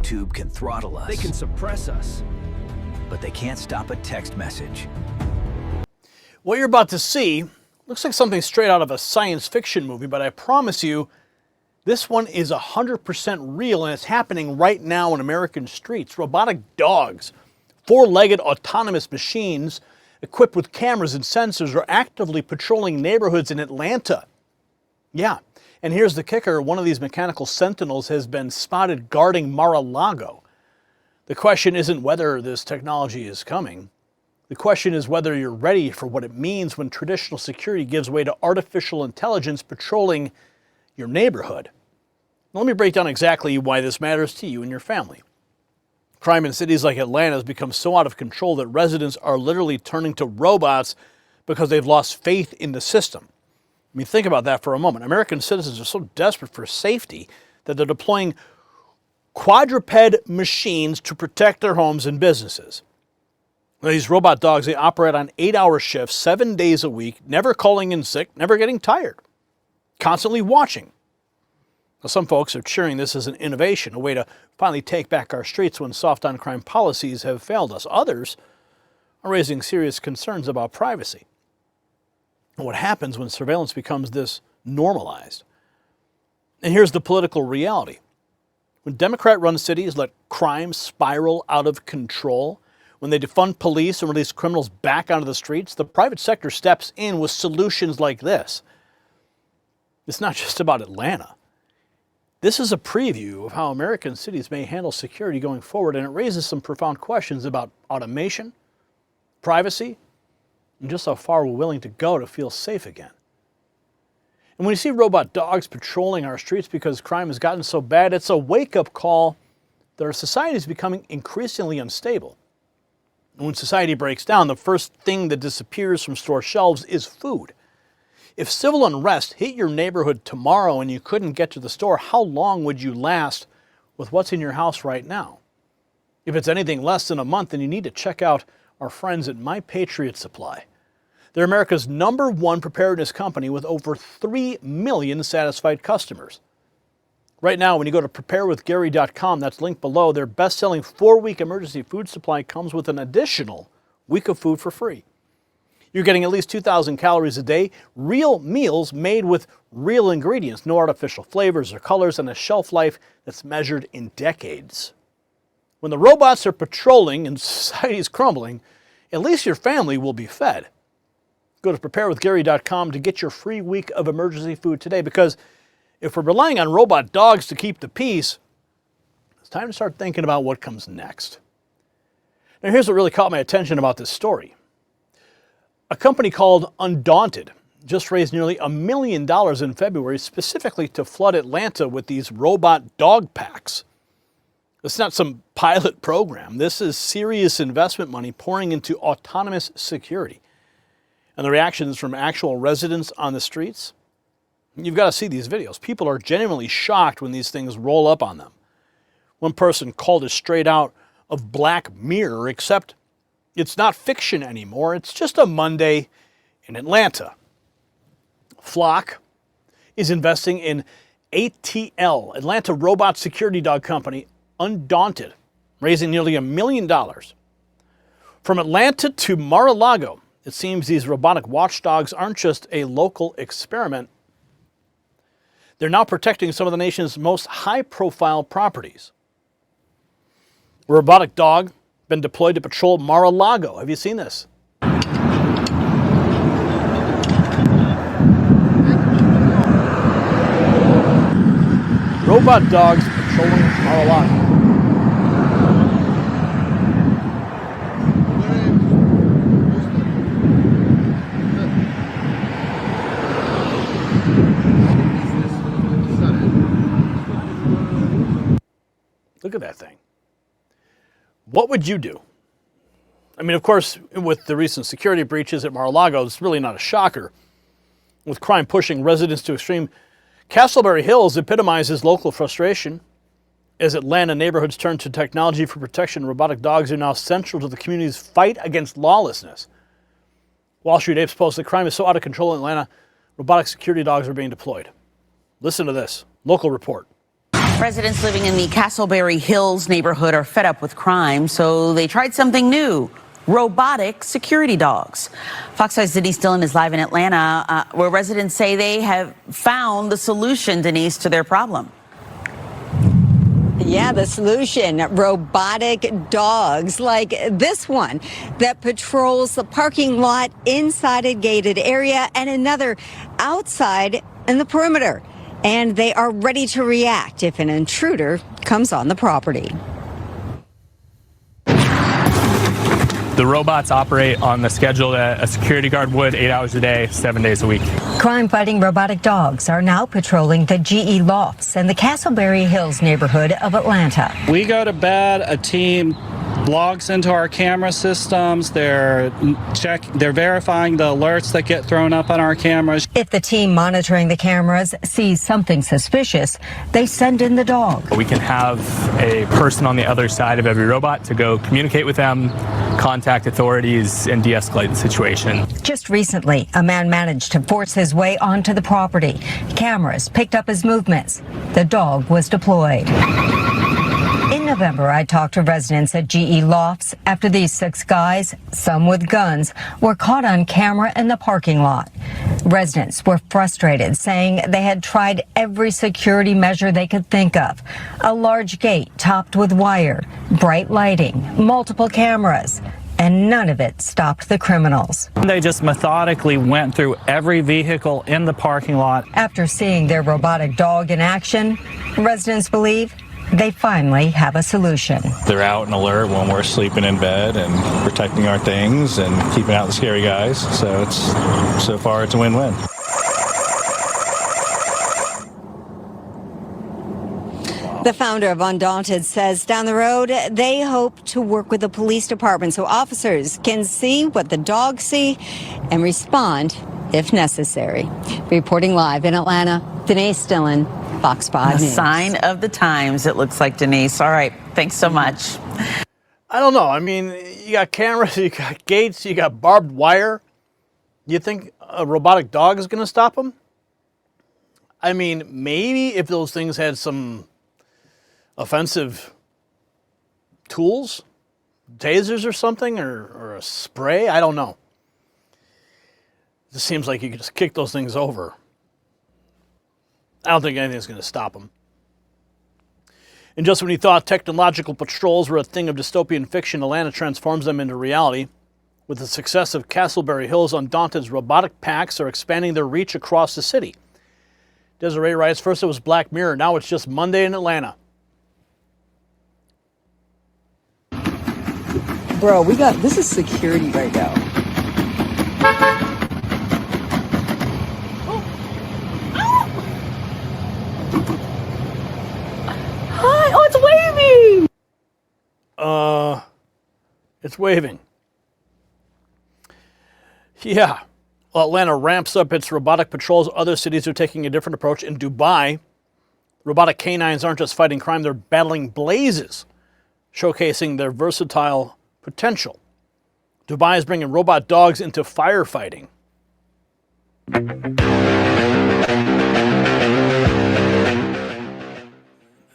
YouTube can throttle us. They can suppress us. But they can't stop a text message. What you're about to see looks like something straight out of a science fiction movie, but I promise you, this one is 100% real, and it's happening right now in American streets. Robotic dogs, four-legged autonomous machines equipped with cameras and sensors, are actively patrolling neighborhoods in Atlanta. Yeah, and here's the kicker. One of these mechanical sentinels has been spotted guarding Mar-a-Lago. The question isn't whether this technology is coming. The question is whether you're ready for what it means when traditional security gives way to artificial intelligence patrolling your neighborhood. Now, let me break down exactly why this matters to you and your family. Crime in cities like Atlanta has become so out of control that residents are literally turning to robots because they've lost faith in the system. I mean, think about that for a moment. American citizens are so desperate for safety that they're deploying quadruped machines to protect their homes and businesses. Now, these robot dogs, they operate on 8-hour shifts, 7 days a week, never calling in sick, never getting tired, constantly watching. Now, some folks are cheering this as an innovation, a way to finally take back our streets when soft on crime policies have failed us. Others are raising serious concerns about privacy. And what happens when surveillance becomes this normalized? And here's the political reality. When Democrat-run cities let crime spiral out of control, when they defund police and release criminals back onto the streets, the private sector steps in with solutions like this. It's not just about Atlanta. This is a preview of how American cities may handle security going forward, and it raises some profound questions about automation, privacy, and just how far we're willing to go to feel safe again. And when you see robot dogs patrolling our streets because crime has gotten so bad, it's a wake-up call that our society is becoming increasingly unstable. And when society breaks down, the first thing that disappears from store shelves is food. If civil unrest hit your neighborhood tomorrow and you couldn't get to the store, how long would you last with what's in your house right now? If it's anything less than a month, then you need to check out our friends at My Patriot Supply. They're America's #1 preparedness company with over 3 million satisfied customers. Right now, when you go to preparewithgary.com, that's linked below, their best-selling 4-week emergency food supply comes with an additional week of food for free. You're getting at least 2,000 calories a day, real meals made with real ingredients, no artificial flavors or colors, and a shelf life that's measured in decades. When the robots are patrolling and society's crumbling, at least your family will be fed. Go to preparewithgary.com to get your free week of emergency food today, because if we're relying on robot dogs to keep the peace, it's time to start thinking about what comes next. Now, here's what really caught my attention about this story. A company called Undaunted just raised nearly $1 million in February specifically to flood Atlanta with these robot dog packs. It's not some pilot program. This is serious investment money pouring into autonomous security. And the reactions from actual residents on the streets? You've got to see these videos. People are genuinely shocked when these things roll up on them. One person called it straight out of Black Mirror, except it's not fiction anymore. It's just a Monday in Atlanta. Flock is investing in ATL, Atlanta robot security dog company, Undaunted, raising nearly $1 million. From Atlanta to Mar-a-Lago, it seems these robotic watchdogs aren't just a local experiment. They're now protecting some of the nation's most high-profile properties. A robotic dog been deployed to patrol Mar-a-Lago. Have you seen this? Robot dogs patrolling Mar-a-Lago. Look at that thing. What would you do? I mean, of course, with the recent security breaches at Mar-a-Lago, it's really not a shocker. With crime pushing residents to extreme, Castleberry Hills epitomizes local frustration. As Atlanta neighborhoods turn to technology for protection, robotic dogs are now central to the community's fight against lawlessness. Wall Street Apes posts that crime is so out of control in Atlanta, robotic security dogs are being deployed. Listen to this. Local report. Residents living in the Castleberry Hills neighborhood are fed up with crime, so they tried something new: robotic security dogs. Fox 5's Denise Dillon is live in Atlanta, where residents say they have found the solution, Denise, to their problem. Yeah, the solution: robotic dogs like this one that patrols the parking lot inside a gated area and another outside in the perimeter. And they are ready to react if an intruder comes on the property. The robots operate on the schedule that a security guard would, 8 hours a day, 7 days a week. Crime-fighting robotic dogs are now patrolling the GE lofts in the Castleberry Hills neighborhood of Atlanta. We go to bed, a team logs into our camera systems. They're verifying the alerts that get thrown up on our cameras. If the team monitoring the cameras sees something suspicious, they send in the dog. We can have a person on the other side of every robot to go communicate with them, contact authorities, and de-escalate the situation. Just recently, a man managed to force his way onto the property. Cameras picked up his movements. The dog was deployed. In November, I talked to residents at GE Lofts after these 6 guys, some with guns, were caught on camera in the parking lot. Residents were frustrated, saying they had tried every security measure they could think of: a large gate topped with wire, bright lighting, multiple cameras, and none of it stopped the criminals. They just methodically went through every vehicle in the parking lot. After seeing their robotic dog in action, residents believe they finally have a solution. They're out and alert when we're sleeping in bed and protecting our things and keeping out the scary guys. So so far it's a win-win. The founder of Undaunted says down the road, they hope to work with the police department so officers can see what the dogs see and respond if necessary. Reporting live in Atlanta, Denise Dillon, Fox 5 A News. sign of the times, it looks like, Denise. All right, thanks so much. I don't know. I mean, you got cameras, you got gates, you got barbed wire. You think a robotic dog is going to stop them? I mean, maybe if those things had some offensive tools, tasers or something, or a spray. I don't know. It seems like you could just kick those things over. I don't think anything's going to stop them. And just when you thought technological patrols were a thing of dystopian fiction, Atlanta transforms them into reality. With the success of Castleberry Hills, Undaunted's robotic packs are expanding their reach across the city. Desiree writes, first it was Black Mirror, now it's just Monday in Atlanta. Bro, this is security right now. Hi, oh, it's waving! It's waving. Yeah. Well, Atlanta ramps up its robotic patrols. Other cities are taking a different approach. In Dubai, robotic canines aren't just fighting crime, they're battling blazes, showcasing their versatile potential. Dubai is bringing robot dogs into firefighting.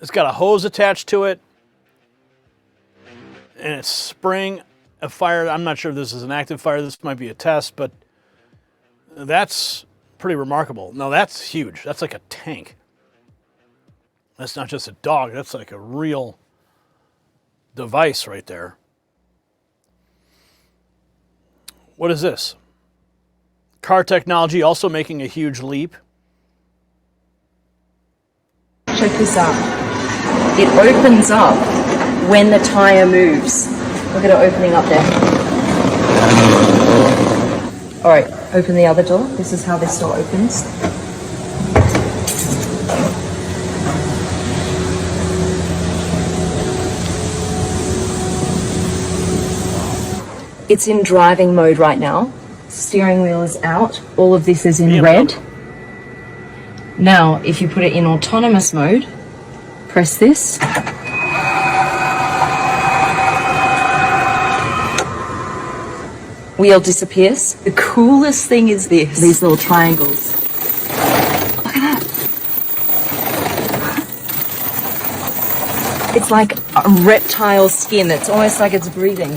It's got a hose attached to it, and it's spraying a fire. I'm not sure if this is an active fire. This might be a test, but that's pretty remarkable. No, that's huge. That's like a tank. That's not just a dog. That's like a real device right there. What is this? Car technology also making a huge leap. Check this out. It opens up when the tire moves. Look at it opening up there. All right, open the other door. This is how this door opens. It's in driving mode right now. Steering wheel is out. All of this is in red. Now, if you put it in autonomous mode, press this. Wheel disappears. The coolest thing is this. These little triangles. Look at that. It's like a reptile skin. It's almost like it's breathing.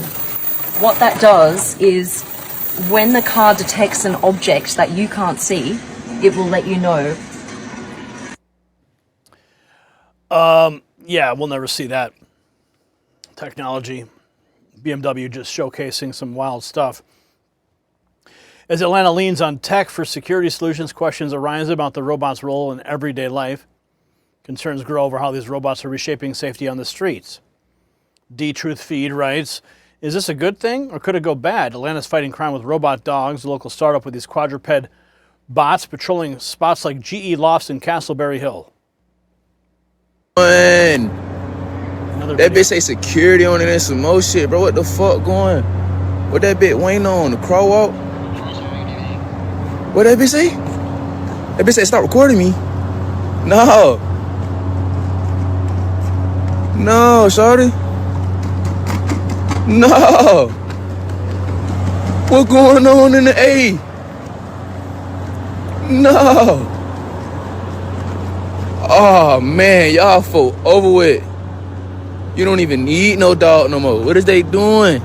What that does is when the car detects an object that you can't see, it will let you know. Yeah, we'll never see that technology. BMW just showcasing some wild stuff. As Atlanta leans on tech for security solutions, questions arise about the robot's role in everyday life. Concerns grow over how these robots are reshaping safety on the streets. D-Truth Feed writes, is this a good thing or could it go bad? Atlanta's fighting crime with Robot Dogs, a local startup with these quadruped bots patrolling spots like GE Lofts in Castleberry Hill. That bitch say security on it and some more shit, bro. What the fuck going? What that bitch waiting on? The crow walk? What that bitch say? That bitch say stop recording me. No. No, shorty. No. What going on in the A? No. Oh man, y'all folk over with. You don't even need no dog no more. What is they doing?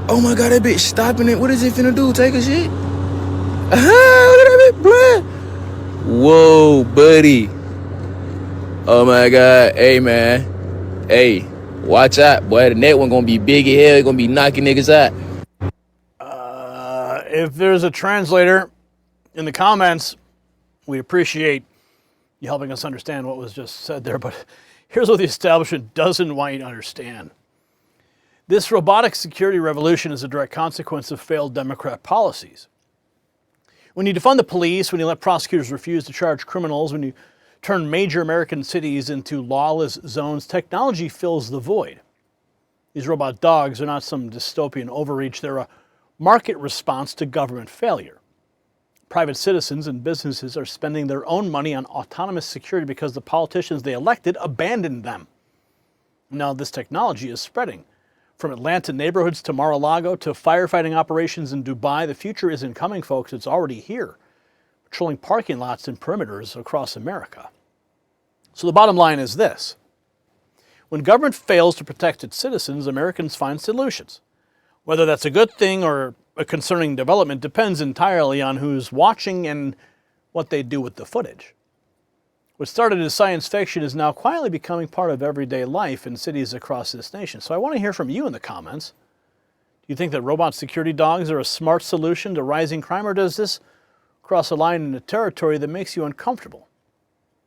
Oh my god, that bitch stopping it. What is it finna do? Take a shit? Look at that bitch blind. Whoa, buddy. Oh my god. Hey man. Hey, watch out, boy. The next one gonna be big as hell. It's gonna be knocking niggas out. If there's a translator in the comments, we appreciate you helping us understand what was just said there, but here's what the establishment doesn't want you to understand. This robotic security revolution is a direct consequence of failed Democrat policies. When you defund the police, when you let prosecutors refuse to charge criminals, when you turn major American cities into lawless zones, technology fills the void. These robot dogs are not some dystopian overreach. They're a market response to government failure. Private citizens and businesses are spending their own money on autonomous security because the politicians they elected abandoned them. Now this technology is spreading. From Atlanta neighborhoods to Mar-a-Lago to firefighting operations in Dubai, the future isn't coming, folks. It's already here, patrolling parking lots and perimeters across America. So the bottom line is this. When government fails to protect its citizens, Americans find solutions. Whether that's a good thing or a concerning development depends entirely on who's watching and what they do with the footage. What started as science fiction is now quietly becoming part of everyday life in cities across this nation. So I want to hear from you in the comments. Do you think that robot security dogs are a smart solution to rising crime, or does this cross a line into territory that makes you uncomfortable?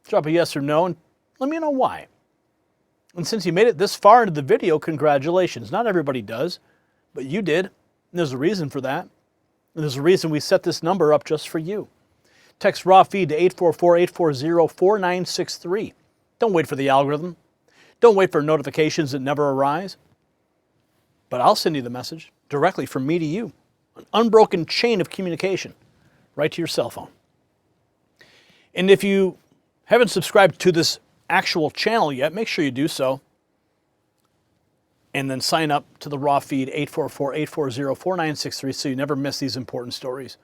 Drop a yes or no and let me know why. And since you made it this far into the video, congratulations. Not everybody does, but you did. And there's a reason for that. And there's a reason we set this number up just for you. Text raw feed to 844-840-4963. Don't wait for the algorithm. Don't wait for notifications that never arise. But I'll send you the message directly from me to you. An unbroken chain of communication right to your cell phone. And if you haven't subscribed to this actual channel yet, make sure you do so. And then sign up to the raw feed 844-840-4963 so you never miss these important stories.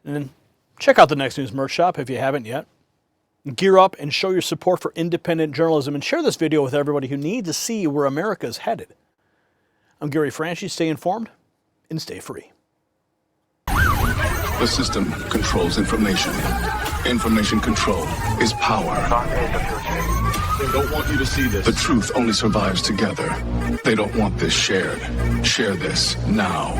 And then check out the Next News merch shop if you haven't yet. Gear up and show your support for independent journalism and share this video with everybody who needs to see where America is headed. I'm Gary Franchi. Stay informed and stay free. The system controls information. Information control is power. They don't want you to see this. The truth only survives together. They don't want this shared. Share this now.